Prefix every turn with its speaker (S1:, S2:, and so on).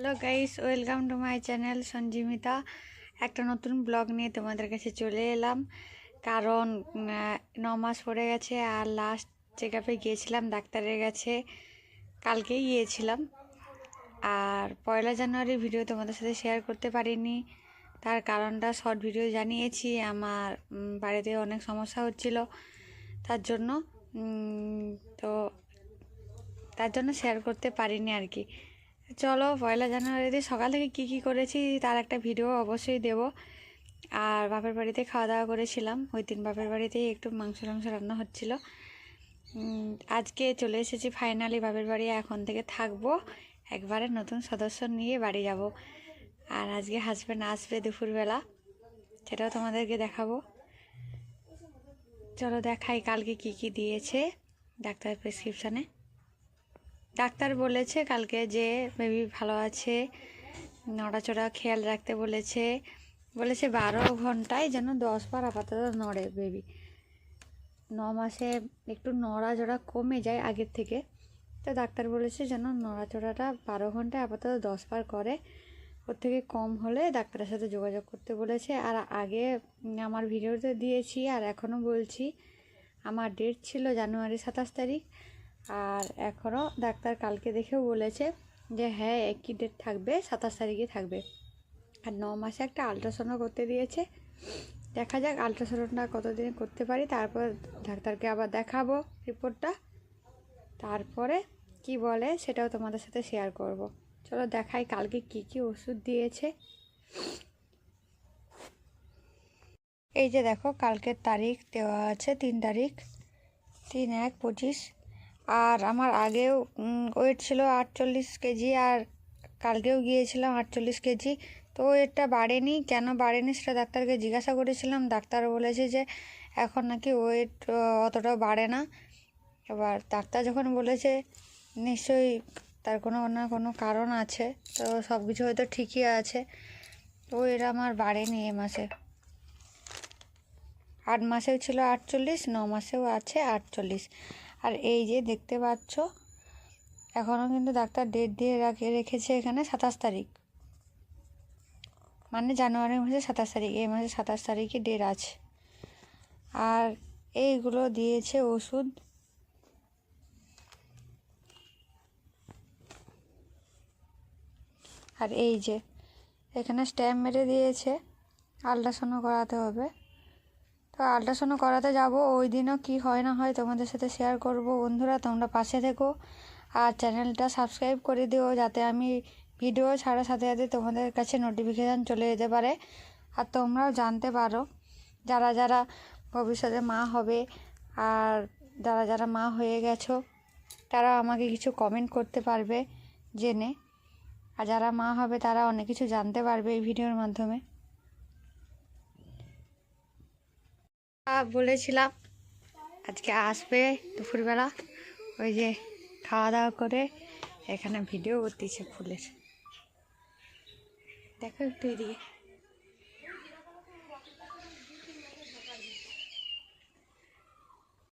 S1: Hello guys, welcome to my channel Sanjimita. একটা নতুন blog নিয়ে তোমাদের কাছে চলে এলাম। কারণ 9 মাস পড়ে গেছে আর লাস্ট চেক আপে গিয়েছিলাম ডাক্তারের কাছে, কালকেই গিয়েছিলাম। আর 1 জানুয়ারি ভিডিও তোমাদের সাথে শেয়ার করতে পারিনি, তার কারণটা শর্ট ভিডিও জানিয়েছি। আমার বাড়িতে অনেক সমস্যা হচ্ছিল, তার জন্য তো তার জন্য শেয়ার করতে পারিনি আর কি। চলো 1 জানুয়ারিতে সকাল থেকে কি করেছি তার একটা ভিডিও অবশ্যই দেব। আর বাপের বাড়িতে খাওয়া দাওয়া করেছিলাম, ওই দিন বাপের বাড়িতেই একটু মাংস রান্না হচ্ছিল। আজকে চলে এসেছি ফাইনালি বাপের বাড়ি, এখন থেকে থাকবো, একবারে নতুন সদস্য নিয়ে বাড়ি যাব। আর আজকে হাজব্যান্ড আসবে দুপুরবেলা, সেটাও তোমাদেরকে দেখাবো। চলো দেখাই কালকে কি দিয়েছে ডাক্তারের প্রেসক্রিপশানে। ডাক্তার বলেছে কালকে যে বেবি ভালো আছে, নড়াচড়া খেয়াল রাখতে বলেছে 12 ঘন্টায় যেন 10 বার আপাতত নড়ে বেবি। 9 মাসে একটু নড়াচড়া কমে যায় আগের থেকে, তো ডাক্তার বলেছে যেন নড়াচড়াটা 12 ঘন্টায় আপাতত 10 বার করে। ওর থেকে কম হলে ডাক্তারের সাথে যোগাযোগ করতে বলেছে। আর আগে আমার ভিডিওতে দিয়েছি আর এখনও বলছি, আমার ডেট ছিল জানুয়ারি 27 তারিখ। আর এখনও ডাক্তার কালকে দেখেও বলেছে যে হ্যাঁ একই ডেট থাকবে, 27 তারিখে থাকবে। আর 9 মাসে একটা আলট্রাসাউন্ড করতে দিয়েছে, দেখা যাক আলট্রাসাউন্ডটা কতদিন করতে পারি, তারপর ডাক্তারকে আবার দেখাবো রিপোর্টটা, তারপরে কি বলে সেটাও তোমাদের সাথে শেয়ার করব। চলো দেখাই কালকে কি ওষুধ দিয়েছে। এই যে দেখো কালকের তারিখ দেওয়া আছে, 3 তারিখ 3/1/25। আর আমার আগেও ওয়েট ছিল 48 কেজি, আর কালকেও গিয়েছিলাম 48 কেজি। তো ওয়েটটা বাড়েনি, কেন বাড়েনি সেটা ডাক্তারকে জিজ্ঞাসা করেছিলাম। ডাক্তার বলেছে যে এখন নাকি ওয়েট অতটাও বাড়ে না। এবার ডাক্তার যখন বলেছে নিশ্চয়ই তার কোনো না কোনো কারণ আছে, তো সব কিছু হয়তো ঠিকই আছে। তো ওয়েট আমার বাড়েনি এ মাসে। 8 মাসেও ছিল 48, 9 মাসেও আছে 48। আর এই যে দেখতে পাচ্ছ এখনও কিন্তু ডাক্তার ডেট দিয়ে রেখেছে এখানে 27 তারিখ, মানে জানুয়ারি মাসে 27 তারিখ, এই মাসে 27 তারিখে ডেট আছে। আর এইগুলো দিয়েছে ওষুধ। আর এই যে এখানে স্ট্যাম্প মেরে দিয়েছে, আলট্রাসাউন্ড করাতে হবে। তো আলট্রাসাউন্ড করাতে যাব, ওই দিনও কি হয় না হয় তোমাদের সাথে শেয়ার করব। বন্ধুরা তোমরা পাশে থেকো আর চ্যানেলটা সাবস্ক্রাইব করে দিও, যাতে আমি ভিডিও ছাড়ার সাথে সাথে তোমাদের কাছে নোটিফিকেশান চলে যেতে পারে আর তোমরাও জানতে পারো। যারা যারা ভবিষ্যতে মা হবে আর যারা যারা মা হয়ে গেছো তারা আমাকে কিছু কমেন্ট করতে পারবে জেনে, আর যারা মা হবে তারা অনেক কিছু জানতে পারবে এই ভিডিওর মাধ্যমে। বলেছিলাম আজকে আসবে দুপুরবেলা, ওই যে খাওয়া দাওয়া করে এখানে ভিডিও করতেছে ফুলের, দেখো একটু এদিকে।